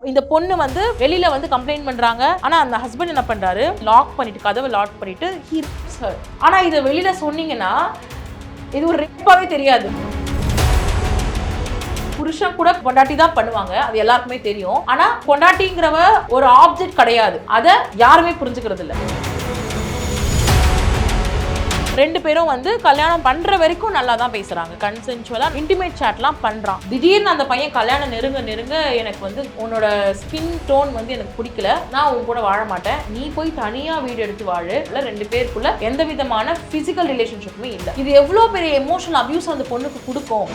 இந்த பொண்ணு வந்து வெளியில வந்து கம்ப்ளைண்ட் பண்றாங்க. ஆனா அந்த ஹஸ்பண்ட் என்ன பண்றாரு, லாக் பண்ணிட்டு கதவை லாக் பண்ணிட்டு he rapes her. ஆனா இத வெளியில சொன்னீங்கன்னா இது ஒரு ரேப்பாவே தெரியாது. புருஷன் கூட பொண்டாட்டி தான் பண்ணுவாங்க, அது எல்லாருக்குமே தெரியும். ஆனா பொண்டாட்டிங்கிறவ ஒரு ஆப்ஜெக்ட் கிடையாது, அத யாருமே புரிஞ்சுக்கிறது இல்ல. ரெண்டு பேரும் வந்து கல்யாணம் பண்ற வரைக்கும் நல்லா தான் பேசுறாங்க, கன்சென்சுவலா இன்டிமேட் சாட்லாம் பண்றான். திடீர்னு அந்த பையன் கல்யாணம் நெருங்க எனக்கு வந்து உன்னோட ஸ்கின் டோன் வந்து எனக்கு பிடிக்கல, நான் உன் கூட வாழ மாட்டேன், நீ போய் தனியா வீடு எடுத்து வாழு. ரெண்டு பேருக்குள்ள எந்த விதமான பிசிக்கல் ரிலேஷன்ஷிப்புமே இல்லை. இது எவ்வளவு பெரிய எமோஷனல் அபியூஸ் அந்த பொண்ணுக்கு கொடுக்கும்.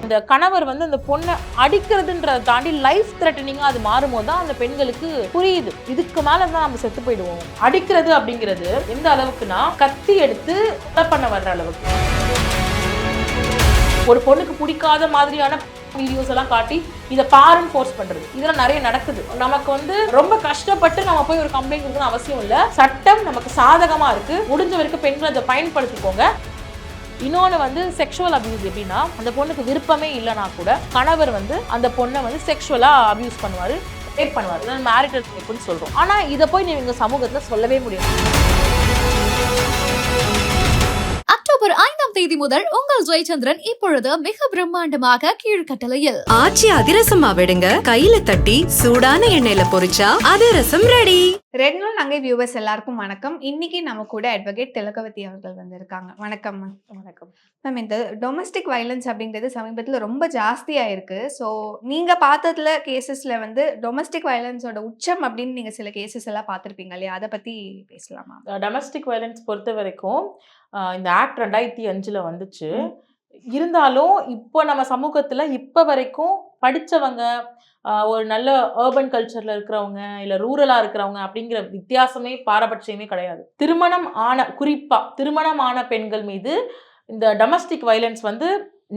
இந்த கணவர் வந்து அந்த பொண்ணை அடிக்கிறதுன்றதை தாண்டி லைஃப் த்ரெட்டனிங்கா அது மாறும்போது தான் அந்த பெண்களுக்கு புரியுது, இதுக்கு மேல தான் நம்ம செத்து போயிடுவோம். அடிக்கிறது அப்படிங்கிறது எந்த அளவுக்குன்னா கத்தி எடுத்து கொலை பண்ண வர்ற அளவுக்கு. ஒரு பொண்ணுக்கு பிடிக்காத மாதிரியான வீடியோஸ் எல்லாம் காட்டி இதை பாருன்னு ஃபோர்ஸ் பண்றது, இதெல்லாம் நிறைய நடக்குது. நமக்கு வந்து ரொம்ப கஷ்டப்பட்டு நம்ம போய் ஒரு கம்ப்ளைண்ட் கொடுக்கணும்னு அவசியம் இல்லை. சட்டம் நமக்கு சாதகமா இருக்கு, முடிஞ்ச வரைக்கும் பெண்கள் அதை பயன்படுத்திக்கோங்க. இன்னொன்று வந்து செக்ஷுவல் அபியூஸ். எப்படின்னா அந்த பொண்ணுக்கு விருப்பமே இல்லைனா கூட கணவர் வந்து அந்த பொண்ணை வந்து செக்ஷுவலாக அபியூஸ் பண்ணுவார், ரேப் பண்ணுவார், மேரிட்டல் ரேப்னு சொல்கிறோம். ஆனால் இதை போய் நீங்கள் சமூகத்தில் சொல்லவே முடியாது. அக்டோபர் 5ஆம் தேதி முதல் உங்கள் ஜெயச்சந்திரன் இப்பொழுது மிக பிரம்மாண்டமாக கீழ்கட்டளையில் ஆச்சி அதிரசமா விடுங்க, கையில தட்டி சூடான எண்ணெயில பொரிச்சா அதிரசம் ரெடி. ரெட் நூல் நங்கை வியூவர்ஸ் எல்லாருக்கும் வணக்கம். இன்னைக்கு நம்ம கூட அட்வொகேட் திலகவதி அவர்கள் வந்திருக்காங்க. வணக்கம் மேம். வணக்கம் மேம், இந்த டொமஸ்டிக் வயலன்ஸ் அப்படிங்கிறது சமீபத்தில் ரொம்ப ஜாஸ்தியாக இருக்கு. ஸோ நீங்கள் பார்த்ததுல கேசஸில் வந்து டொமஸ்டிக் வயலன்ஸோட உச்சம் அப்படின்னு நீங்கள் சில கேசஸ் எல்லாம் பார்த்துருப்பீங்க இல்லையா, அதை பற்றி பேசலாமா? டொமஸ்டிக் வயலன்ஸ் பொறுத்த வரைக்கும் இந்த ஆக்ட் 2005 வந்துச்சு. இருந்தாலும் இப்போ நம்ம சமூகத்தில் இப்போ வரைக்கும் படித்தவங்க, ஒரு நல்ல அர்பன் கல்ச்சரில் இருக்கிறவங்க இல்லை ரூரலாக இருக்கிறவங்க அப்படிங்கிற வித்தியாசமே பாரபட்சமே கிடையாது. குறிப்பாக திருமணம் ஆன பெண்கள் மீது இந்த டொமஸ்டிக் வயலன்ஸ் வந்து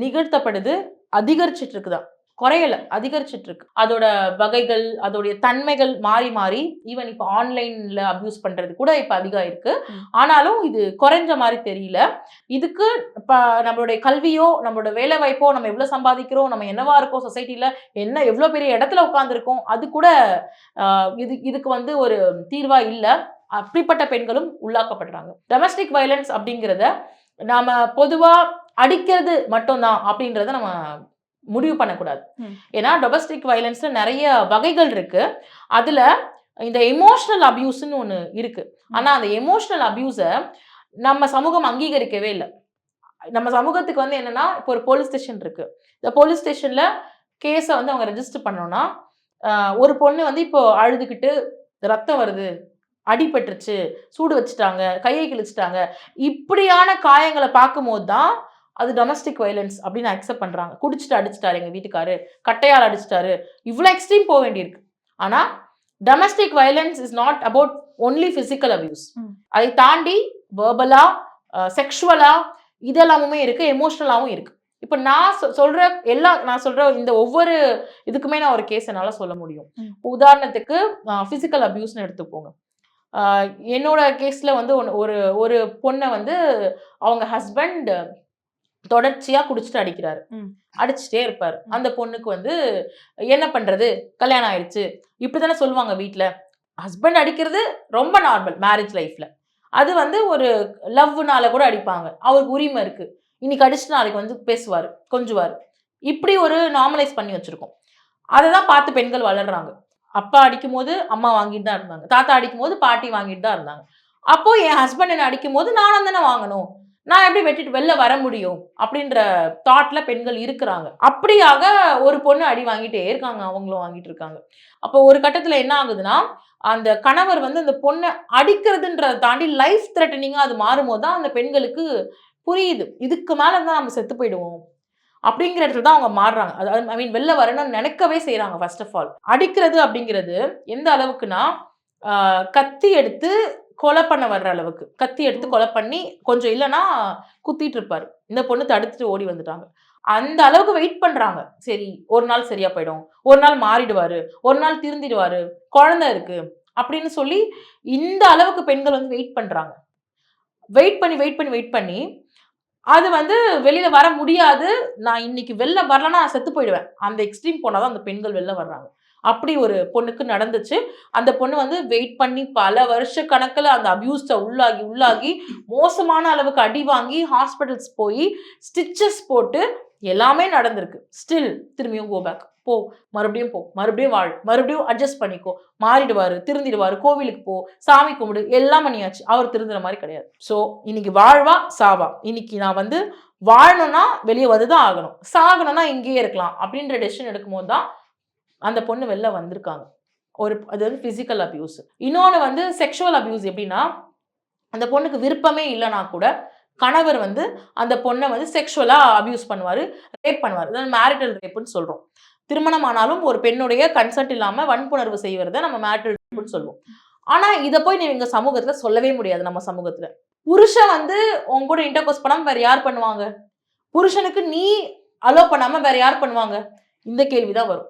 நிகழ்த்தப்படுது, அதிகரிச்சிட்டு இருக்குதான், குறையல, அதிகரிச்சிட்டு இருக்கு. அதோட வகைகள், அதோடைய தன்மைகள் மாறி மாறி ஈவன் இப்போ ஆன்லைன்ல அபியூஸ் பண்றது கூட இப்போ அதிகம் இருக்கு. ஆனாலும் இது குறைஞ்ச மாதிரி தெரியல. இதுக்கு நம்மளுடைய கல்வியோ நம்மளோட வேலை வாய்ப்போ, நம்ம எவ்வளவு சம்பாதிக்கிறோம், நம்ம என்னவா இருக்கோம் சொசைட்டில, என்ன எவ்வளவு பெரிய இடத்துல உட்கார்ந்துருக்கோம், அது கூட இதுக்கு வந்து ஒரு தீர்வா இல்லை. அப்படிப்பட்ட பெண்களும் உள்ளாக்கப்படுறாங்க. டொமஸ்டிக் வயலன்ஸ் அப்படிங்கிறத நாம பொதுவா அடிக்கிறது மட்டும்தான் அப்படின்றத நம்ம முடிவு பண்ணக்கூடாது. ஏன்னா டொமஸ்டிக் வயலன்ஸ்ல நிறைய வகைகள் இருக்கு. அதுல இந்த எமோஷனல் அபியூஸ்ன்னு ஒண்ணு இருக்கு. ஆனா அந்த எமோஷனல் அபியூஸ நம்ம சமூகம் அங்கீகரிக்கவே இல்லை. நம்ம சமூகத்துக்கு வந்து என்னன்னா, இப்போ ஒரு போலீஸ் ஸ்டேஷன் இருக்கு. இந்த போலீஸ் ஸ்டேஷன்ல கேஸை வந்து அவங்க ரெஜிஸ்டர் பண்ணணும்னா, ஒரு பொண்ணு வந்து இப்போ அழுதுகிட்டு ரத்தம் வருது, அடிபட்டுருச்சு, சூடு வச்சுட்டாங்க, கையை கிழிச்சிட்டாங்க, இப்படியான காயங்களை பார்க்கும்போது தான் அது டொமஸ்டிக் வயலன்ஸ் அப்படின்னு அக்செப்ட் பண்றாங்க. குடிச்சிட்டு அடிச்சிட்டாரு எங்க வீட்டுக்காரு, கட்டையால் அடிச்சிட்டாரு, இவ்வளோ எக்ஸ்ட்ரீம் போக வேண்டியிருக்கு. ஆனா domestic violence is not about only physical abuse. அதை தாண்டி வெர்பலா, செக்ஷுவலா இதெல்லாமுமே இருக்கு, எமோஷனலாவும் இருக்கு. இப்போ நான் சொல்ற இந்த ஒவ்வொரு இதுக்குமே நான் ஒரு கேஸ் என்னால சொல்ல முடியும். உதாரணத்துக்கு பிசிக்கல் அபியூஸ்னு எடுத்துப்போங்க. என்னோட கேஸ்ல வந்து ஒரு பொண்ணை வந்து அவங்க ஹஸ்பண்ட் தொடர்ச்சியா குடிச்சிட்டு அடிக்கிறாரு, அடிச்சுட்டே இருப்பாரு. அந்த பொண்ணுக்கு வந்து என்ன பண்றது, கல்யாணம் ஆயிடுச்சு, இப்படித்தானே சொல்லுவாங்க வீட்டுல. ஹஸ்பண்ட் அடிக்கிறது ரொம்ப நார்மல் மேரேஜ் லைஃப்ல. அது வந்து ஒரு லவ்னால கூட அடிப்பாங்க, அவருக்கு உரிமை இருக்கு. இன்னைக்கு அடிச்சுட்டு நாளைக்கு வந்து பேசுவாரு, கொஞ்சுவாரு, இப்படி ஒரு நார்மலைஸ் பண்ணி வச்சிருக்கோம். அதை தான் பார்த்து பெண்கள் வளர்றாங்க. அப்பா அடிக்கும் போது அம்மா வாங்கிட்டு தான் இருந்தாங்க, தாத்தா அடிக்கும் போது பாட்டி வாங்கிட்டு தான் இருந்தாங்க. அப்போ என் ஹஸ்பண்ட் என்ன அடிக்கும் போது நானும் தானே வாங்கணும், நான் எப்படி வெட்டிட்டு வெளில வர முடியும் அப்படின்ற தாட்ல பெண்கள் இருக்கிறாங்க. அப்படியாக ஒரு பொண்ணு அடி வாங்கிட்டே இருக்காங்க, அவங்களும் வாங்கிட்டு இருக்காங்க. அப்போ ஒரு கட்டத்துல என்ன ஆகுதுன்னா, அந்த கணவர் வந்து அந்த பொண்ணை அடிக்கிறதுன்றதை தாண்டி லைஃப் த்ரெட்டனிங்கா அது மாறும்போது தான் அந்த பெண்களுக்கு புரியுது, இதுக்கு மேலதான் நம்ம செத்து போயிடுவோம் அப்படிங்கிற இடத்துல தான் அவங்க மாறுறாங்க. அதாவது வெளில வரணும்னு நினைக்கவே செய்யறாங்க. ஃபர்ஸ்ட் ஆஃப் ஆல் அடிக்கிறது அப்படிங்கிறது எந்த அளவுக்குன்னா, கத்தி எடுத்து கொலை பண்ண வர்ற அளவுக்கு, கத்தி எடுத்து கொலை பண்ணி கொஞ்சம் இல்லைன்னா குத்திட்டு இருப்பாரு. இந்த பொண்ணு தடுத்துட்டு ஓடி வந்துட்டாங்க. அந்த அளவுக்கு வெயிட் பண்றாங்க. சரி ஒரு நாள் சரியா போயிடும், ஒரு நாள் மாறிடுவாரு, ஒரு நாள் திருந்திடுவாரு, குழந்தை இருக்கு அப்படின்னு சொல்லி இந்த அளவுக்கு பெண்கள் வந்து வெயிட் பண்றாங்க. வெயிட் பண்ணி அது வந்து வெளியில வர முடியாது, நான் இன்னைக்கு வெளில வரலன்னா நான் செத்து போயிடுவேன், அந்த எக்ஸ்ட்ரீம் போனாதான் அந்த பெண்கள் வெளில வர்றாங்க. அப்படி ஒரு பொண்ணுக்கு நடந்துச்சு. அந்த பொண்ணு வந்து வெயிட் பண்ணி பல வருஷ கணக்குல அந்த அபியூஸ்ட உள்ளாகி மோசமான அளவுக்கு அடி வாங்கி ஹாஸ்பிட்டல்ஸ் போய் ஸ்டிச்சஸ் போட்டு எல்லாமே நடந்திருக்கு. ஸ்டில் திரும்பியும் கோ பேக், போ மறுபடியும் போ, மறுபடியும் வாழ், மறுபடியும் அட்ஜஸ்ட் பண்ணிக்கோ, மாறிடுவாரு, திருந்திடுவாரு, கோவிலுக்கு போ, சாமி கும்பிடு, எல்லாம் பண்ணியாச்சு. அவர் திருந்துற மாதிரி கிடையாது. ஸோ இன்னைக்கு வாழ்வா சாவா, இன்னைக்கு நான் வந்து வாழணும்னா வெளியே வந்துதான் ஆகணும், சாகணும்னா இங்கேயே இருக்கலாம் அப்படின்ற டெசிஷன் எடுக்கும்போது தான் அந்த பொண்ணு வெளில வந்திருக்காங்க. அது வந்து பிசிக்கல் அபியூஸ். இன்னொன்று வந்து செக்ஷுவல் அபியூஸ். எப்படின்னா அந்த பொண்ணுக்கு விருப்பமே இல்லைனா கூட கணவர் வந்து அந்த பொண்ணை வந்து செக்ஷுவலா அபியூஸ் பண்ணுவாரு, ரேப் பண்ணுவார். அதாவது மேரிட்டல் ரேப்புன்னு சொல்றோம். திருமணம் ஆனாலும் ஒரு பெண்ணுடைய கன்சென்ட் இல்லாம வன்புணர்வு செய்வதை நம்ம மேரிட்டல் ரேப்புன்னு சொல்லுவோம். ஆனா இதை போய் நீங்க சமூகத்துல சொல்லவே முடியாது. நம்ம சமூகத்துல புருஷன் வந்து உங்க கூட இன்டர்கோர்ஸ் பண்ணாம வேற யார் பண்ணுவாங்க? புருஷனுக்கு நீ அலோ பண்ணாம வேற யார் பண்ணுவாங்க? இந்த கேள்விதான் வரும்.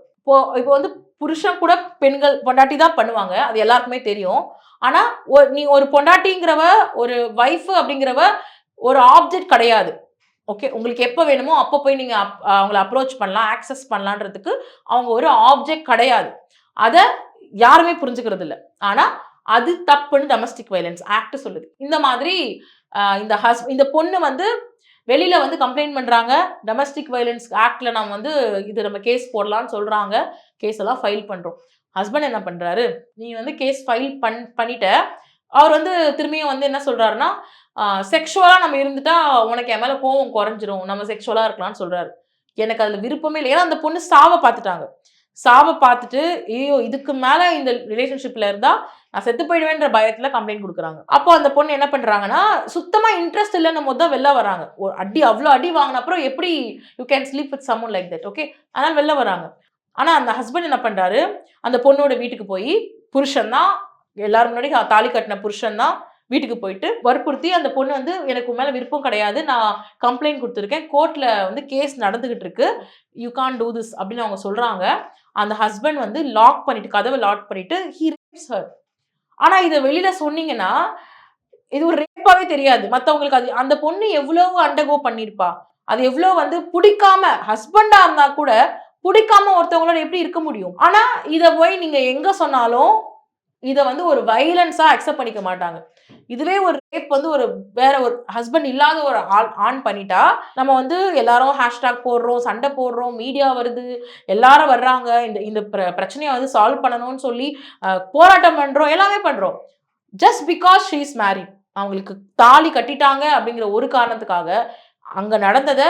இப்போ வந்து புருஷன் கூட பெண்கள் பொண்டாட்டி தான் பண்ணுவாங்க, அது எல்லாருக்குமே தெரியும். ஆனா நீ ஒரு பொண்டாட்டிங்கிறவ, ஒரு வைஃப் அப்படிங்கிறவ ஒரு ஆப்ஜெக்ட் கிடையாது. ஓகே, உங்களுக்கு எப்போ வேணுமோ அப்போ போய் நீங்க அவங்கள அப்ரோச் பண்ணலாம், ஆக்சஸ் பண்ணலான்றதுக்கு அவங்க ஒரு ஆப்ஜெக்ட் கிடையாது. அதை யாருமே புரிஞ்சுக்கிறது இல்லை. ஆனா அது தப்புன்னு டொமஸ்டிக் வயலன்ஸ் ஆக்ட் சொல்லுது. இந்த மாதிரி இந்த பொண்ணு வந்து வெளியில வந்து கம்ப்ளைண்ட் பண்றாங்க. டொமஸ்டிக் வயலன்ஸ் ஆக்ட்ல நம்ம வந்து இது நம்ம கேஸ் போடலாம்னு சொல்றாங்க. கேஸ் எல்லாம் ஃபைல் பண்றோம். ஹஸ்பண்ட் என்ன பண்றாரு, நீ வந்து கேஸ் ஃபைல் பண்ணிட்ட. அவர் வந்து திரும்பியும் வந்து என்ன சொல்றாருன்னா, செக்ஷுவலா நம்ம இருந்துட்டா உனக்கு என் மேல கோவம் குறைஞ்சிரும், நம்ம செக்ஷுவலா இருக்கலாம்னு சொல்றாரு. எனக்கு அதுல விருப்பமே இல்லை. ஏன்னா அந்த பொண்ணு சாவை பார்த்துட்டாங்க. சாவை பார்த்துட்டு ஐயோ இதுக்கு மேல இந்த ரிலேஷன்ஷிப்ல இருந்தா நான் செத்து போயிடுவேன்ற பயத்துல கம்ப்ளைண்ட் கொடுக்குறாங்க. அப்போ அந்த பொண்ணு என்ன பண்றாங்கன்னா, சுத்தமா இன்ட்ரெஸ்ட் இல்லைன்னு போது தான் வெளில வராங்க. ஒரு அவ்வளோ அடி வாங்கின அப்புறம் எப்படி you can sleep with summon like that, okay, அதனால வெளில வராங்க. ஆனா அந்த ஹஸ்பண்ட் என்ன பண்றாரு, அந்த பொண்ணோட வீட்டுக்கு போய், புருஷன் தான் எல்லாரும் முன்னாடி தாலி கட்டின புருஷன் தான் வீட்டுக்கு போயிட்டு வற்புறுத்தி, அந்த பொண்ணு வந்து எனக்கு மேல விருப்பம் கிடையாது, நான் கம்ப்ளைண்ட் கொடுத்துருக்கேன், கோர்ட்ல வந்து கேஸ் நடந்துகிட்டு இருக்கு, யூ கான் டூ திஸ் அப்படின்னு அவங்க சொல்றாங்க. அந்த ஹஸ்பண்ட் வந்து லாக் பண்ணிட்டு, கதவை லாக் பண்ணிட்டு ஹி ரேப்ஸ் ஹர். ஆனா இதை வெளியில சொன்னீங்கன்னா இது ஒரு ரேப்பாவே தெரியாது மத்தவங்களுக்கு. அது அந்த பொண்ணு எவ்வளவு அண்டர்கோ பண்ணிருப்பா, அது எவ்வளவு வந்து பிடிக்காம, ஹஸ்பண்டா இருந்தா கூட பிடிக்காம ஒருத்தவங்களோட எப்படி இருக்க முடியும்? ஆனா இதை போய் நீங்க எங்க சொன்னாலும் இதை வந்து ஒரு வைலன்ஸா அக்செப்ட் பண்ணிக்க மாட்டாங்க. இதுவே ஒரு ரேப் வந்து ஒரு வேற ஒரு ஹஸ்பண்ட் இல்லாத ஒரு ஆண் பண்ணிட்டா நம்ம வந்து எல்லாரும் ஹேஷ்டாக் போடுறோம், சண்டை போடுறோம், மீடியா வருது, எல்லாரும் வர்றாங்க, இந்த பிரச்சனையை வந்து சால்வ் பண்ணணும்னு சொல்லி போராட்டம் பண்றோம், எல்லாமே பண்றோம். Just because she is married, அவங்களுக்கு தாலி கட்டிட்டாங்க அப்படிங்கிற ஒரு காரணத்துக்காக அங்க நடந்ததை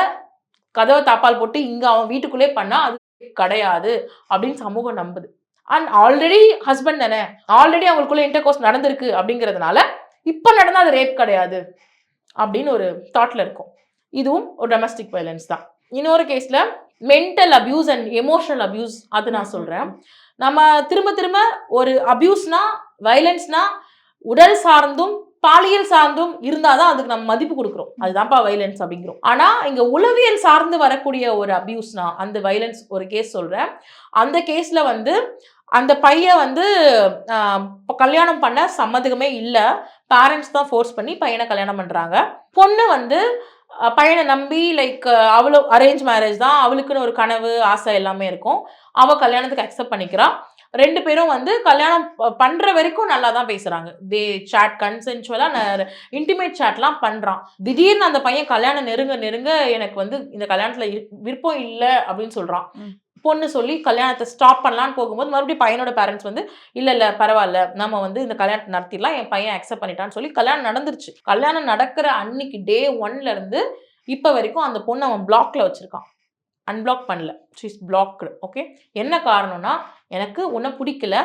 கதவை தாப்பால் போட்டு இங்க அவன் வீட்டுக்குள்ளே பண்ணா அது கிடையாது அப்படின்னு சமூகம் நம்புது. அண்ட் ஆல்ரெடி ஹஸ்பண்ட் தானே, ஆல்ரெடி அவங்களுக்குள்ள இன்டர்கோர்ஸ் நடந்திருக்கு அப்படிங்கிறதுனால இப்ப நடந்தா அது ரேப் கிடையாது அப்படின்னு ஒரு தாட்ல இருக்கும். இதுவும் ஒரு டொமஸ்டிக் வயலன்ஸ் தான். இன்னொரு கேஸ்ல mental abuse and emotional abuse, அது நான் சொல்றேன். நம்ம திரும்ப ஒரு அபியூஸ்னா, வயலன்ஸ்னா உடல் சார்ந்தும் பாலியல் சார்ந்தும் இருந்தாதான் அதுக்கு நம்ம மதிப்பு கொடுக்குறோம், அதுதான்ப்பா வயலன்ஸ் அப்படிங்கிறோம். ஆனா இங்க உளவியல் சார்ந்து வரக்கூடிய ஒரு அபியூஸ்னா அந்த வயலன்ஸ் ஒரு கேஸ் சொல்றேன். அந்த கேஸ்ல வந்து அந்த பையன் வந்து கல்யாணம் பண்ண சம்மதமே இல்லை, பேரண்ட்ஸ் தான் ஃபோர்ஸ் பண்ணி பையனை கல்யாணம் பண்றாங்க. பொண்ணு வந்து பையனை நம்பி லைக் அவளும் அரேஞ்ச் மேரேஜ் தான், அவளுக்குன்னு ஒரு கனவு ஆசை எல்லாமே இருக்கும், அவ கல்யாணத்துக்கு அக்செப்ட் பண்ணிக்கிறா. ரெண்டு பேரும் வந்து கல்யாணம் பண்ற வரைக்கும் நல்லா தான் பேசுறாங்க. தே சாட் கன்சென்சுவலா இன்டிமேட் சாட்லாம் பண்றான். திடீர்னு அந்த பையன் கல்யாணம் நெருங்க எனக்கு வந்து இந்த கல்யாணத்துல விருப்பம் இல்லை அப்படின்னு சொல்றான். பொண்ணு சொல்லி கல்யாணத்தை ஸ்டாப் பண்ணலான்னு போகும்போது மறுபடியும் பையனோட பேரண்ட்ஸ் வந்து இல்ல பரவாயில்ல, நம்ம வந்து இந்த கல்யாணத்தை நடத்திடலாம், என் பையன் அக்செப்ட் பண்ணிட்டான்னு சொல்லி கல்யாணம் நடந்துருச்சு. கல்யாணம் நடக்கிற அன்னைக்கு டே 1ல இருந்து இப்ப வரைக்கும் அந்த பொண்ணு அவன் பிளாக்ல வச்சிருக்கான், அன்பிளாக் பண்ணல, ஷீ இஸ் பிளாக்டு. ஓகே, என்ன காரணம்னா, எனக்கு உன்னை பிடிக்கல,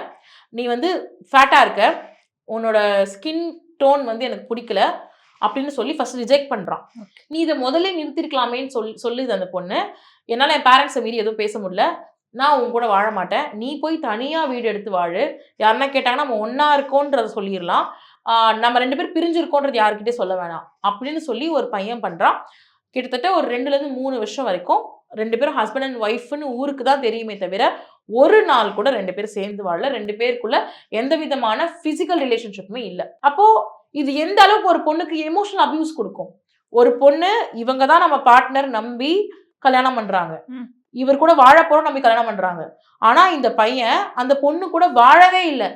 நீ வந்து ஃபேட்டா இருக்க, உன்னோட ஸ்கின் டோன் வந்து எனக்கு பிடிக்கல அப்படின்னு சொல்லி ஃபர்ஸ்ட் ரிஜெக்ட் பண்றான். நீ இதை முதல்ல நிறுத்திருக்கலாமேன்னு சொல்லுது அந்த பொண்ணு. என்னால் என் பேரண்ட்ஸை மீறி எதுவும் பேச முடியல, நான் உன் கூட வாழ மாட்டேன், நீ போய் தனியாக வீடு எடுத்து வாழு, யாருன்னா கேட்டாங்கன்னா நம்ம ஒன்றா இருக்கோன்றதை சொல்லிடலாம், நம்ம 2 பேர் பிரிஞ்சிருக்கோன்றது யாருக்கிட்டே சொல்ல வேணாம் அப்படின்னு சொல்லி ஒரு பையன் பண்ணுறான். கிட்டத்தட்ட ஒரு 2லேருந்து 3 வருஷம் வரைக்கும் 2 பேரும் ஹஸ்பண்ட் அண்ட் ஒய்ஃப்னு ஊருக்கு தான் தெரியுமே தவிர ஒரு நாள் கூட 2 பேரும் சேர்ந்து வாழல, 2 பேருக்குள்ள எந்த விதமான ஃபிசிக்கல் ரிலேஷன்ஷிப்புமே இல்லை. அப்போ இது எந்த அளவுக்கு ஒரு பொண்ணுக்கு எமோஷனல் அபியூஸ் கொடுக்கும்? ஒரு பொண்ணு இவங்க தான் நம்ம பார்ட்னர் நம்பி கல்யாணம் பண்றாங்க, இவர் கூட வாழ போறோம் நம்பி கல்யாணம் பண்றாங்க. ஆனா இந்த பையன் அந்த பொண்ணு கூட வாழவே இல்லை,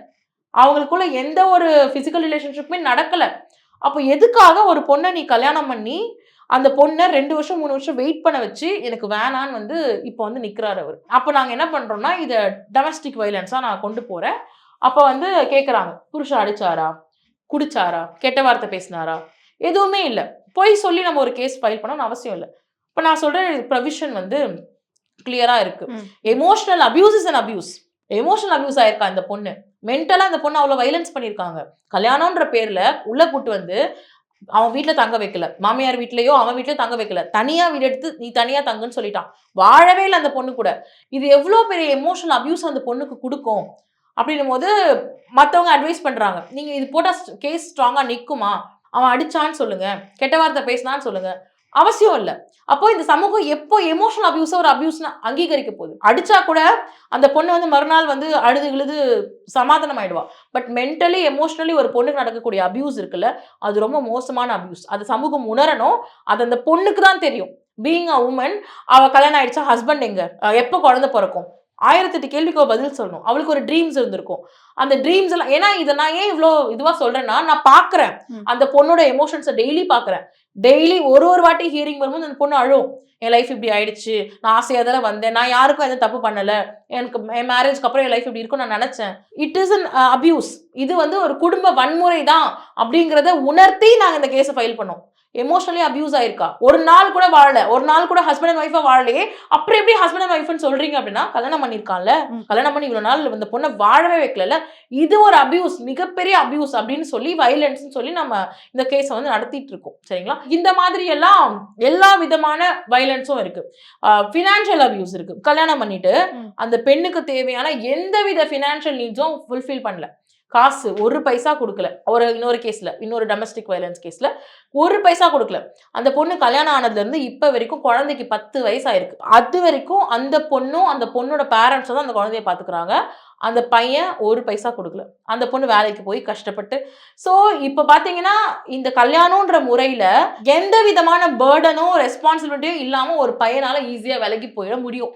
அவங்களுக்குள்ள எந்த ஒரு பிசிக்கல் ரிலேஷன்ஷிப்புமே நடக்கல. அப்போ எதுக்காக ஒரு பொண்ணை நீ கல்யாணம் பண்ணி அந்த பொண்ணை 2 வருஷம் 3 வருஷம் வெயிட் பண்ண வச்சு எனக்கு வேணான்னு வந்து இப்போ வந்து நிக்கிறாரு அவர். அப்போ நாங்க என்ன பண்றோம்னா இதை டொமஸ்டிக் வயலன்ஸா நான் கொண்டு போறேன். அப்போ வந்து கேட்குறாங்க, புருஷன் அடிச்சாரா, குடிச்சாரா, கெட்ட வார்த்தை பேசினாரா, எதுவுமே இல்லை. போய் சொல்லி நம்ம ஒரு கேஸ் ஃபைல் பண்ணணும்னு அவசியம் இல்லை. இப்போ நான் சொல்றேன் ப்ரொவிஷன் வந்து கிளியரா இருக்கு. Emotional abuse is an abuse. Emotional abuse ஆயிருக்கா இந்த பொண்ணு, மென்டலா இந்த பொண்ணு அவ்வளவு வைலன்ஸ் பண்ணிருக்காங்க. கல்யாணம்ன்ற பேர்ல உள்ள கூட்டு வந்து அவன் வீட்டுல தங்க வைக்கல, மாமியார் வீட்லயோ அவன் வீட்லயோ தங்க வைக்கல, தனியா வீடு எடுத்து நீ தனியா தங்குன்னு சொல்லிட்டான். வாழவே இல்லை அந்த பொண்ணு கூட. இது எவ்வளவு பெரிய எமோஷனல் அபியூஸ் அந்த பொண்ணுக்கு கொடுக்கும் அப்படின்னும் போது மற்றவங்க அட்வைஸ் பண்றாங்க, நீங்க இது போட்டா கேஸ் ஸ்ட்ராங்கா நிக்குமா, அவன் அடிச்சான்னு சொல்லுங்க, கெட்ட வார்த்தை பேசினான்னு சொல்லுங்க. அவசியம் இல்லை. அப்போ இந்த சமூகம் எப்போ எமோஷனல் அபியூஸை ஒரு அபியூஸ்னா அங்கீகரிக்க போகுது? அடிச்சா கூட அந்த பொண்ணு வந்து மறுநாள் வந்து அழுது விழுது சமாதானம் ஆயிடுவா. பட் மென்டலி எமோஷனலி ஒரு பொண்ணுக்கு நடக்கக்கூடிய அபியூஸ் இருக்குல்ல, அது ரொம்ப மோசமான அபியூஸ். அது சமூகம் உணரணும். அது அந்த பொண்ணுக்கு தான் தெரியும். பீயிங் அ உமன், அவ கல்யாணம் ஆயிடுச்சா, ஹஸ்பண்ட் எங்க, எப்போ குழந்தை பிறக்கும், 1008 கேள்விக்கு பதில் சொல்லணும். அவளுக்கு ஒரு ட்ரீம்ஸ் இருந்திருக்கும். அந்த ட்ரீம்ஸ் எல்லாம், ஏன்னா இதை நான் ஏன் இவ்வளோ இதுவா சொல்றேன்னா, நான் பாக்குறேன் அந்த பொண்ணோட எமோஷன்ஸை டெய்லி பாக்குறேன். டெய்லி ஒரு வாட்டி ஹியரிங் வரும்போது அந்த பொண்ணு அழும், என் லைஃப் இப்படி ஆயிடுச்சு, நான் ஆசையா தானே வந்தேன், நான் யாருக்கும் எதுவும் தப்பு பண்ணல, எனக்கு என் மேரேஜ்க்கு அப்புறம் என் லைஃப் இப்படி இருக்கும் நான் நினைச்சேன். It is an abuse. இது வந்து ஒரு குடும்ப வன்முறை தான் அப்படிங்கிறத உணர்த்தி நாங்க இந்த கேஸை ஃபைல் பண்ணோம். எமோஷனலி அபியூஸ் ஆயிருக்கா, ஒரு நாள் கூட வாழல, ஒரு நாள் கூட ஹஸ்பண்ட் அண்ட் ஒய்ஃபா வாழலையே, அப்புறம் எப்படி ஹஸ்பண்ட் அண்ட் ஒய்ஃப்னு சொல்றீங்க அப்படின்னா, கல்யாணம் பண்ணிருக்கான்ல, கல்யாணம் பண்ணி இவ்வளவு நாள் இந்த பொண்ணை வாழவே வைக்கல, இது ஒரு அபியூஸ், மிகப்பெரிய அபியூஸ் அப்படின்னு சொல்லி வயலன்ஸ் சொல்லி நம்ம இந்த கேஸை வந்து நடத்திட்டு இருக்கோம். சரிங்களா? இந்த மாதிரி எல்லாம் எல்லா விதமான வயலன்ஸும் இருக்கு. ஃபினான்ஷியல் அபியூஸ் இருக்கு. கல்யாணம் பண்ணிட்டு அந்த பெண்ணுக்கு தேவையான எந்தவித ஃபினான்ஷியல் நீட்ஸும் ஃபுல்ஃபில் பண்ணல, காசு ஒரு பைசா கொடுக்கல. இன்னொரு கேஸ்ல, இன்னொரு டொமஸ்டிக் வயலன்ஸ் கேஸ்ல ஒரு பைசா கொடுக்கல. அந்த பொண்ணு கல்யாணம் ஆனதுல இருந்து இப்ப வரைக்கும் குழந்தைக்கு 10 வயசாயிருக்கு. அது வரைக்கும் அந்த பொண்ணும் அந்த பொண்ணோட பேரண்ட்ஸ் தான் அந்த குழந்தைய பாத்துக்கிறாங்க. அந்த பையன் ஒரு பைசா கொடுக்கல. அந்த பொண்ணு வேலைக்கு போய் கஷ்டப்பட்டு. சோ இப்ப பாத்தீங்கன்னா இந்த கல்யாணம்ன்ற முறையில எந்த விதமான பேர்டனும் ரெஸ்பான்சிபிலிட்டியும் இல்லாம ஒரு பையனால ஈஸியா விலகி போயிட முடியும்.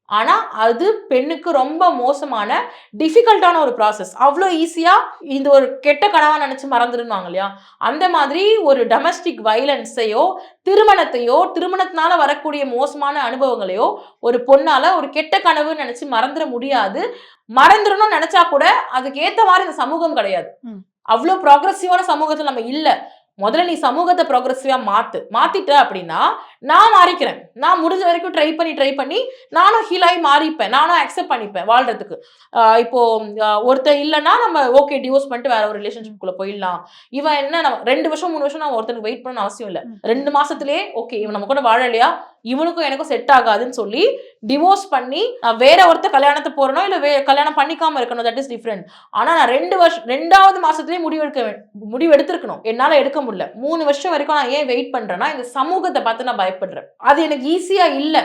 ஆனா அது பெண்ணுக்கு ரொம்ப மோசமான டிஃபிகல்ட்டான ஒரு ப்ராசஸ். அவ்வளோ ஈஸியா இந்த ஒரு கெட்ட கனவா நினைச்சு மறந்துடுவாங்க இல்லையா, அந்த மாதிரி ஒரு டொமஸ்டிக் வயலன்ஸையோ திருமணத்தையோ திருமணத்தினால வரக்கூடிய மோசமான அனுபவங்களையோ ஒரு பொண்ணால ஒரு கெட்ட கனவு நினைச்சு மறந்துட முடியாது. மறந்துடணும்னு நினைச்சா கூட அதுக்கு ஏத்த மாதிரி இந்த சமூகம் கிடையாது. அவ்வளோ ப்ராக்ரெசிவான சமூகத்துல நம்ம இல்ல. முதல்ல நீ சமூகத்தை ப்ராக்ரெசிவா மாத்திட்ட அப்படின்னா நான் மாறிக்கிறேன். நான் முடிஞ்ச வரைக்கும் ட்ரை பண்ணி நானும் ஹீலாகி மாறிப்பேன், நானும் அக்செப்ட் பண்ணிப்பேன் வாழ்றதுக்கு. இப்போ ஒருத்தர் இல்லைன்னா நம்ம ஓகே டிவோர்ஸ் பண்ணிட்டு வேற ஒரு ரிலேஷன்ஷிப்குள்ள போயிடலாம். இவன் என்ன, நம்ம 2 வருஷம் 3 வருஷம் நான் ஒருத்தனுக்கு வெயிட் பண்ணணும்னு அவசியம் இல்லை. 2 மாசத்துலயே ஓகே இவன் நம்ம கூட வாழலையா, இவனுக்கும் எனக்கும் செட் ஆகாதுன்னு சொல்லி டிவோர்ஸ் பண்ணி வேற ஒருத்தர் கல்யாணத்தை போறனோ இல்ல கல்யாணம் பண்ணிக்காம இருக்கணும், தட் இஸ் டிஃப்ரெண்ட். ஆனா நான் 2வது மாசத்துலயே முடிவு எடுத்திருக்கணும். என்னால எடுக்க முடியல. 3 வருஷம் வரைக்கும் நான் ஏன் வெயிட் பண்றேன்னா இந்த சமூகத்தை பார்த்து நான் பயப்படுறேன். அது எனக்கு ஈஸியா இல்ல.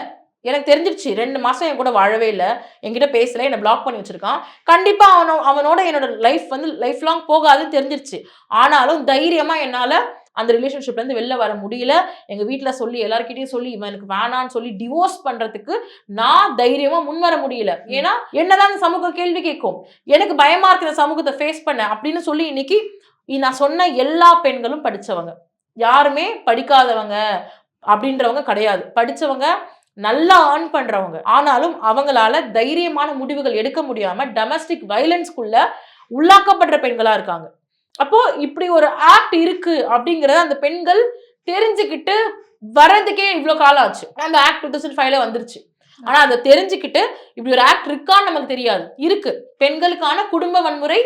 எனக்கு தெரிஞ்சிருச்சு 2 மாசம் என் கூட வாழவே இல்லை, என்கிட்ட பேசல, என்னை பிளாக் பண்ணி வச்சிருக்கான், கண்டிப்பா அவனோட என்னோட லைஃப் வந்து லைஃப் லாங் போகாதுன்னு தெரிஞ்சிருச்சு. ஆனாலும் தைரியமா என்னால அந்த ரிலேஷன்ஷிப்ல இருந்து வெளில வர முடியல. எங்க வீட்டுல சொல்லி எல்லார்கிட்டையும் சொல்லி இவன் எனக்கு வேணான்னு சொல்லி டிவோர்ஸ் பண்றதுக்கு நான் தைரியமா முன் வர முடியல. ஏன்னா என்னதான் இந்த சமூகம் கேள்வி கேட்கும், எனக்கு பயமா இருக்கு இந்த சமூகத்தை ஃபேஸ் பண்ண அப்படின்னு சொல்லி இன்னைக்கு நான் சொன்ன எல்லா பெண்களும் படிச்சவங்க, யாருமே படிக்காதவங்க அப்படின்றவங்க கிடையாது. படிச்சவங்க, நல்லா ஏர்ன் பண்றவங்க. ஆனாலும் அவங்களால தைரியமான முடிவுகள் எடுக்க முடியாம டொமஸ்டிக் வயலன்ஸ்குள்ள உள்ளாக்கப்படுற பெண்களா இருக்காங்க. அப்போ இப்படி ஒரு ஆக்ட் இருக்கு அப்படிங்கறத அந்த பெண்கள் தெரிஞ்சுக்கிட்டு வர்றதுக்கே இவ்வளவு காலம் ஆச்சு. அந்த ஆக்ட் 2005ல வந்துருச்சு. ஆனா அதை தெரிஞ்சுக்கிட்டு இப்படி ஒரு ஆக்ட் இருக்கான்னு நமக்கு தெரியாது. இருக்கு, பெண்களுக்கான குடும்ப வன்முறை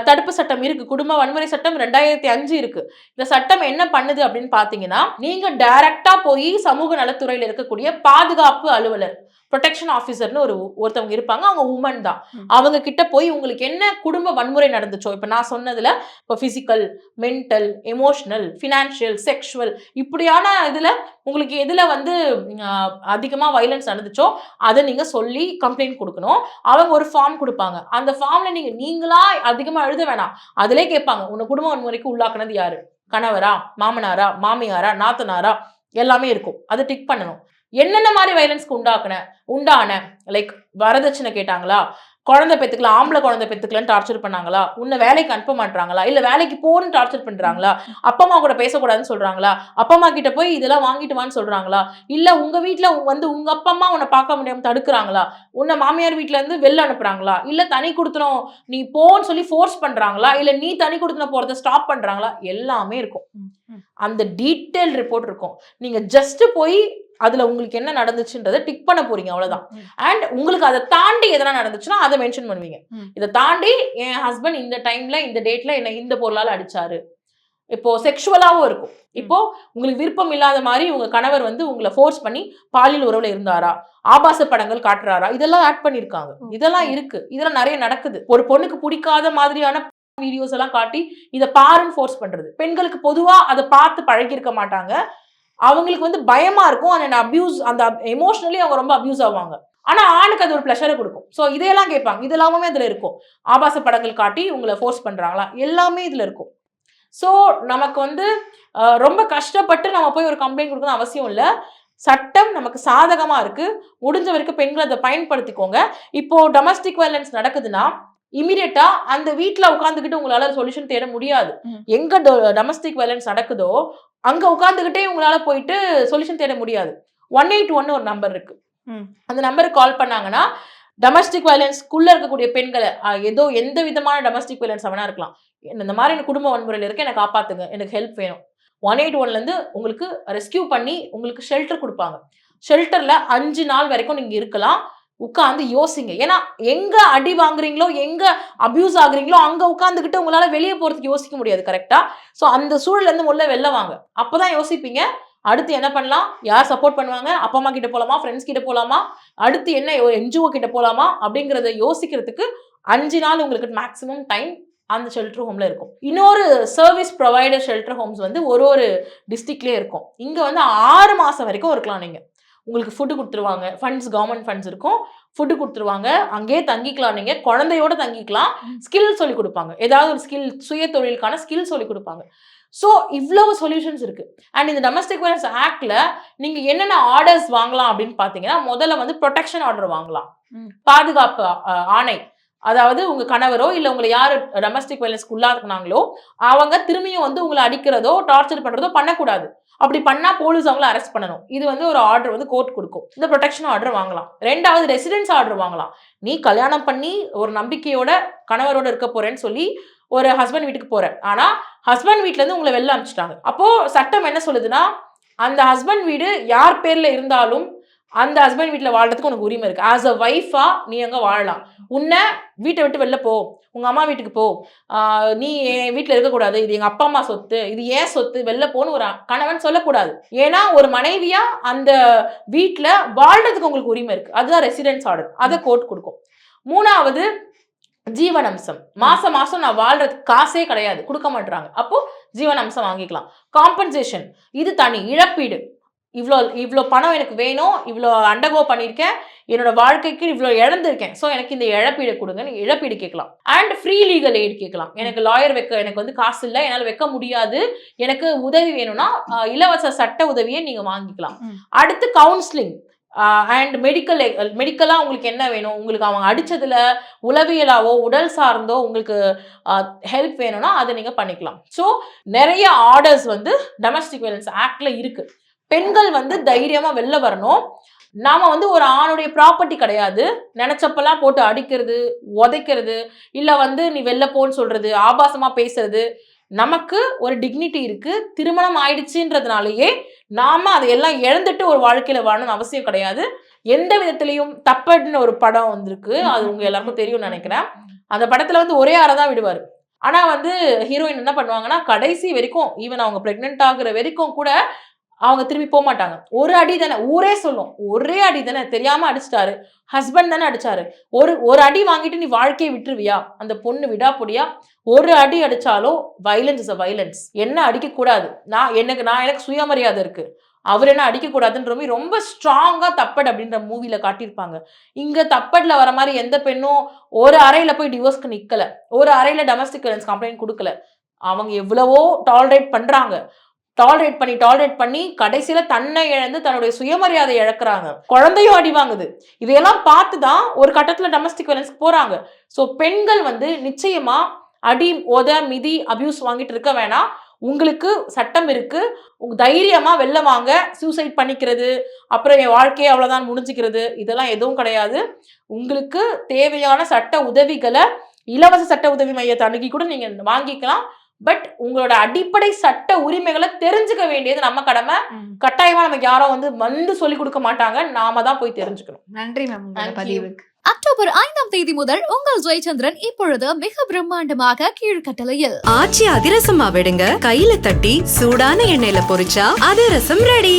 தடுப்பு சட்டம் இருக்கு, குடும்ப வன்முறை சட்டம் 2005 இருக்கு. இந்த சட்டம் என்ன பண்ணுது அப்படின்னு பாத்தீங்கன்னா, நீங்க டைரக்டா போய் சமூக நலத்துறையில இருக்கக்கூடிய பாதுகாப்பு அலுவலர், ப்ரொடெக்ஷன் ஆஃபீஸர்னு ஒருத்தவங்க இருப்பாங்க, அவங்க உமன் தான். அவங்க கிட்ட போய் உங்களுக்கு என்ன குடும்ப வன்முறை நடந்துச்சோ, இப்ப நான் சொன்னதுல இப்போ physical, mental, emotional, financial, sexual, இப்படியான இதுல உங்களுக்கு எதுல வந்து அதிகமா வயலன்ஸ் நடந்துச்சோ அதை நீங்க சொல்லி கம்ப்ளைண்ட் கொடுக்கணும். அவங்க ஒரு ஃபார்ம் கொடுப்பாங்க. அந்த ஃபார்ம்ல நீங்களா அதிகமா எழுத வேணாம், அதிலே கேட்பாங்க உன்னை குடும்ப வன்முறைக்கு உள்ளாக்குனது யாரு, கணவரா, மாமனாரா, மாமியாரா, நாத்தனாரா, எல்லாமே இருக்கும். அதை டிக் பண்ணணும். என்னென்ன மாதிரி வயலன்ஸ்க்கு உண்டான லைக் வரதட்சணை கேட்டாங்களா, குழந்தை பெத்துக்கலாம், ஆம்பளை குழந்தை பெத்துக்கலன்னு டார்ச்சர் பண்ணாங்களா, உன்னை வேலைக்கு அனுப்ப மாட்டாங்களா, இல்ல வேலைக்கு போன்னு டார்ச்சர் பண்றாங்களா, அப்பா அம்மா கூட பேசக்கூடாதுன்னு சொல்றாங்களா, அப்பா அம்மா கிட்ட போய் இதெல்லாம் வாங்கிட்டு வான்னு சொல்றாங்களா, இல்ல உங்க வீட்டுல வந்து உங்க அப்பா அம்மா உன்னை பார்க்க முடியாம தடுக்கிறாங்களா, உன்னை மாமியார் வீட்டுல இருந்து வெளில அனுப்புறாங்களா, இல்ல தனி கொடுத்தனும் நீ போன்னு சொல்லி ஃபோர்ஸ் பண்றாங்களா, இல்ல நீ தனி கொடுத்தன போறதை ஸ்டாப் பண்றாங்களா, எல்லாமே இருக்கும். அந்த டீட்டெயில் ரிப்போர்ட் இருக்கும். நீங்க ஜஸ்ட் போய் அதுல உங்களுக்கு என்ன நடந்துச்சுன்றதை டிக் பண்ண போறீங்க, அவ்வளவுதான். அண்ட் உங்களுக்கு அதை தாண்டி எதனா நடந்துச்சுன்னா அதை மென்ஷன் பண்ணுவீங்க. இதை தாண்டி என் ஹஸ்பண்ட் இந்த டைம்ல இந்த டேட்ல என்ன இந்த பொருளால அடிச்சாரு. இப்போ செக்ஷுவலாவும் இருக்கும். இப்போ உங்களுக்கு விருப்பம் இல்லாத மாதிரி உங்க கணவர் வந்து உங்களை ஃபோர்ஸ் பண்ணி பாலியல் உறவுல இருந்தாரா, ஆபாச படங்கள் காட்டுறாரா, இதெல்லாம் ஆட் பண்ணிருக்காங்க. இதெல்லாம் இருக்கு, இதெல்லாம் நிறைய நடக்குது. ஒரு பொண்ணுக்கு பிடிக்காத மாதிரியான வீடியோஸ் எல்லாம் காட்டி இதை பாருன்னு ஃபோர்ஸ் பண்றது. பெண்களுக்கு பொதுவா அதை பார்த்து பழகி இருக்க மாட்டாங்க. அவங்களுக்கு வந்து பயமா இருக்கும். அந்த எமோஷனலி அவங்க ரொம்ப அபியூஸ் ஆவாங்க. ஆனா ஆணுக்கு அது ஒரு பிளஷரை கொடுக்கும். ஸோ இதையெல்லாம் கேட்பாங்க. இது எல்லாமே இதுல இருக்கும். ஆபாச படங்கள் காட்டி உங்களை ஃபோர்ஸ் பண்றாங்களா, எல்லாமே இதுல இருக்கும். ஸோ நமக்கு வந்து ரொம்ப கஷ்டப்பட்டு நம்ம போய் ஒரு கம்ப்ளைண்ட் கொடுக்கணும் அவசியம் இல்லை. சட்டம் நமக்கு சாதகமா இருக்கு. முடிஞ்ச வரைக்கும் பெண்கள் அதை பயன்படுத்திக்கோங்க. இப்போ டொமஸ்டிக் வயலன்ஸ் நடக்குதுன்னா இமீடியட்டா அந்த வீட்டுல உட்காந்துக்கிட்டு உங்களால சொல்யூஷன் தேட முடியாது. எங்க டொமஸ்டிக் வயலன்ஸ் நடக்குதோ அங்க உட்காந்துக்கிட்டே உங்களால போயிட்டு சொல்யூஷன் தேட முடியாது. 181 ஒரு நம்பர் இருக்கு. அந்த நம்பருக்கு கால் பண்ணாங்கன்னா டொமஸ்டிக் வயலன்ஸ்க்குள்ள இருக்கக்கூடிய பெண்களை ஏதோ எந்த விதமான டொமஸ்டிக் வயலன்ஸ் அவனா இருக்கலாம், இந்த மாதிரி எனக்கு குடும்ப வன்முறையில் இருக்கு, எனக்கு காப்பாத்துங்க, எனக்கு ஹெல்ப் வேணும். 181ல இருந்து உங்களுக்கு ரெஸ்கியூ பண்ணி உங்களுக்கு ஷெல்டர் கொடுப்பாங்க. ஷெல்டர்ல 5 நாள் வரைக்கும் நீங்க இருக்கலாம். உட்காந்து யோசிங்க. ஏன்னா எங்க அடி வாங்குறீங்களோ, எங்க அபியூஸ் ஆகுறீங்களோ அங்க உட்காந்துக்கிட்டு உங்களால வெளியே போறதுக்கு யோசிக்க முடியாது. கரெக்டா? ஸோ அந்த சூழல்ல இருந்து வெளில வாங்க. அப்பதான் யோசிப்பீங்க அடுத்து என்ன பண்ணலாம், யார் சப்போர்ட் பண்ணுவாங்க, அப்பா அம்மா கிட்ட போலாமா, ஃப்ரெண்ட்ஸ் கிட்ட போலாமா, அடுத்து என்ன என்ஜிஓ கிட்ட போலாமா அப்படிங்கறத யோசிக்கிறதுக்கு 5 நாள் உங்களுக்கு மேக்ஸிமம் டைம் அந்த ஷெல்டர் ஹோம்ல இருக்கும். இன்னொரு சர்வீஸ் ப்ரொவைடர் ஷெல்டர் ஹோம்ஸ் வந்து ஒரு டிஸ்ட்ரிக்ட்லயே இருக்கும். இங்க வந்து 6 மாசம் வரைக்கும் இருக்கலாம். நீங்க உங்களுக்கு ஃபுட்டு கொடுத்துருவாங்க, ஃபண்ட்ஸ் கவர்மெண்ட் ஃபண்ட்ஸ் இருக்கும், ஃபுட்டு கொடுத்துருவாங்க, அங்கேயே தங்கிக்கலாம், நீங்க குழந்தையோட தங்கிக்கலாம், ஸ்கில் சொல்லி கொடுப்பாங்க, ஏதாவது ஒரு ஸ்கில், சுய தொழிலுக்கான ஸ்கில் சொல்லி கொடுப்பாங்க. ஸோ இவ்வளவு சொல்யூஷன்ஸ் இருக்கு. அண்ட் இந்த டொமஸ்டிக் வயலன்ஸ் ஆக்ட்ல நீங்க என்னென்ன ஆர்டர்ஸ் வாங்கலாம் அப்படின்னு பாத்தீங்கன்னா, முதல்ல வந்து ப்ரொடெக்ஷன் ஆர்டர் வாங்கலாம், பாதுகாப்பு ஆணை. அதாவது உங்க கணவரோ இல்ல உங்களை யாரு டொமஸ்டிக் வயலன்ஸ்க்கு உள்ளாக்குனாங்களோ அவங்க திரும்பியும் வந்து உங்களை அடிக்கிறதோ டார்ச்சர் பண்றதோ பண்ணக்கூடாது. அப்படி பண்ணா போலீஸ் அவங்களை அரெஸ்ட் பண்ணணும். இது வந்து ஒரு ஆர்டர் வந்து கோர்ட் கொடுக்கும். இந்த ப்ரொடெக்ஷன் ஆர்டர் வாங்கலாம். ரெண்டாவது ரெசிடென்ஸ் ஆர்டர் வாங்கலாம். நீ கல்யாணம் பண்ணி ஒரு நம்பிக்கையோட கணவரோட இருக்க போறேன்னு சொல்லி ஒரு ஹஸ்பண்ட் வீட்டுக்கு போற, ஆனா ஹஸ்பண்ட் வீட்டுல இருந்து உங்களை வெளில அனுப்பிச்சிட்டாங்க. அப்போ சட்டம் என்ன சொல்லுதுன்னா, அந்த ஹஸ்பண்ட் வீடு யார் பேர்ல இருந்தாலும் அந்த ஹஸ்பண்ட் வீட்டுல வாழ்றதுக்கு உனக்கு உரிமை இருக்கு. ஆஸ் அ ஒய்ஃபா நீ அங்க வாழலாம். உன்னை வீட்டை விட்டு வெளில போ, உங்க அம்மா வீட்டுக்கு போ, நீ என் வீட்டுல இருக்கக்கூடாது, இது எங்க அப்பா அம்மா சொத்து, இது ஏன் சொத்து, வெளில போன்னு ஒரு கணவன் சொல்லக்கூடாது. ஏன்னா ஒரு மனைவியா அந்த வீட்டுல வாழ்றதுக்கு உங்களுக்கு உரிமை இருக்கு. அதுதான் ரெசிடென்ஸ் ஆர்டர். அதை கோர்ட் கொடுக்கும். மூணாவது ஜீவனம்சம். மாசம் மாசம் நான் வாழ்றதுக்கு காசே கிடையாது, கொடுக்க மாட்டாங்க. அப்போ ஜீவனம்சம் வாங்கிக்கலாம். காம்பன்சேஷன், இது தனி. இழப்பீடு, இவ்வளோ பணம் எனக்கு வேணும், இவ்வளோ அண்டர்கோ பண்ணியிருக்கேன், என்னோட வாழ்க்கைக்கு இவ்வளோ இழந்திருக்கேன், ஸோ எனக்கு இந்த இழப்பீடு கொடுங்க, நீங்கள் இழப்பீடு கேட்கலாம். அண்ட் ஃப்ரீ லீகல் எய்ட் கேட்கலாம். எனக்கு லாயர் எனக்கு வந்து காசு இல்லை, என்னால் வைக்க முடியாது, எனக்கு உதவி வேணும்னா இலவச சட்ட உதவியை நீங்கள் வாங்கிக்கலாம். அடுத்து கவுன்சிலிங் அண்ட் மெடிக்கலாக உங்களுக்கு என்ன வேணும், உங்களுக்கு அவங்க அடித்ததில் உளவியலாவோ உடல் சார்ந்தோ உங்களுக்கு ஹெல்ப் வேணும்னா அதை நீங்கள் பண்ணிக்கலாம். ஸோ நிறைய ஆர்டர்ஸ் வந்து டொமஸ்டிக் வயலன்ஸ் ஆக்ட்ல இருக்கு. பெண்கள் வந்து தைரியமா வெளில வரணும். நாம வந்து ஒரு ஆணுடைய ப்ராப்பர்ட்டி கிடையாது. நினைச்சப்பெல்லாம் போட்டு அடிக்கிறது, உதைக்கிறது, இல்ல வந்து நீ வெளில போன்னு சொல்றது, ஆபாசமா பேசுறது. நமக்கு ஒரு டிக்னிட்டி இருக்கு. திருமணம் ஆயிடுச்சுன்றதுனாலயே நாம அதையெல்லாம் இழந்துட்டு ஒரு வாழ்க்கையில வாழணும்னு அவசியம் கிடையாது. எந்த விதத்திலையும் தப்பன்னு ஒரு படம் வந்திருக்கு, அது உங்க எல்லாருக்கும் தெரியும்னு நினைக்கிறேன். அந்த படத்துல வந்து ஒரே ஆறதான் விடுவாரு. ஆனா வந்து ஹீரோயின் என்ன பண்ணுவாங்கன்னா, கடைசி வரைக்கும் ஈவன் அவங்க பிரெக்னென்ட் ஆகுற வரைக்கும் கூட அவங்க திரும்பி போக மாட்டாங்க. ஒரு அடி தானே, ஊரே சொல்லும், ஒரே அடி தானே, தெரியாம அடிச்சிட்டாரு, ஹஸ்பண்ட் தானே அடிச்சாரு, ஒரு அடி வாங்கிட்டு நீ வாழ்க்கையை விட்டுருவியா? அந்த பொண்ணு விடாப்பொடியா ஒரு அடி அடிச்சாலும் வயலன்ஸ் இஸ் அ வயலன்ஸ். என்ன அடிக்க கூடாது, எனக்கு சுயமரியாதை இருக்கு, அவர் என்ன அடிக்க கூடாதுன்ற ரொம்ப ஸ்ட்ராங்கா தப்பட் அப்படின்ற மூவில காட்டியிருப்பாங்க. இங்க தப்பட்ல வர மாதிரி எந்த பெண்ணும் ஒரு அறையில போய் டிவோர்ஸ்க்கு நிக்கல, ஒரு அறையில டொமஸ்டிக் வயலன்ஸ் கம்ப்ளைண்ட் கொடுக்கல. அவங்க எவ்வளவோ டாலரேட் பண்றாங்க. டாலரேட் பண்ணி கடைசியில தன்னை இழந்து தன்னுடைய சுயமரியாதை இழக்கிறாங்க, குழந்தையும் அடி வாங்குது. இதையெல்லாம் பார்த்துதான் ஒரு கட்டத்துல டொமஸ்டிக் வயலன்ஸ்க்கு போறாங்க. ஸோ பெண்கள் வந்து நிச்சயமா அடி மிதி அபியூஸ் வாங்கிட்டு இருக்க வேணாம். உங்களுக்கு சட்டம் இருக்கு, உங்க தைரியமா வெளில வாங்க. சூசைட் பண்ணிக்கிறது, அப்புறம் என் வாழ்க்கையை அவ்வளவுதான் முடிஞ்சுக்கிறது, இதெல்லாம் எதுவும் கிடையாது. உங்களுக்கு தேவையான சட்ட உதவிகளை இலவச சட்ட உதவி மையத்தை அணுகி கூட நீங்க வாங்கிக்கலாம். பட் உங்களோட அடிப்படை சட்ட உரிமைகளை தெரிஞ்சுக்க வேண்டியது நம்ம கடமை. கட்டாயமா நமக்கு யாரும் வந்து சொல்லி கொடுக்க மாட்டாங்க, நாம தான் போய் தெரிஞ்சுக்கணும். நன்றி மேம் உங்களோட Thank you. பதிவுக்கு. அக்டோபர் 5ஆம் தேதி முதல் உங்கள் ஜெயச்சந்திரன் இப்பொழுது மிக பிரம்மாண்டமாக கீழ்கட்டளையில். ஆச்சி அதிரசமா விடுங்க, கையில தட்டி சூடான எண்ணெயில பொரிச்சா அதிரசம் ரெடி.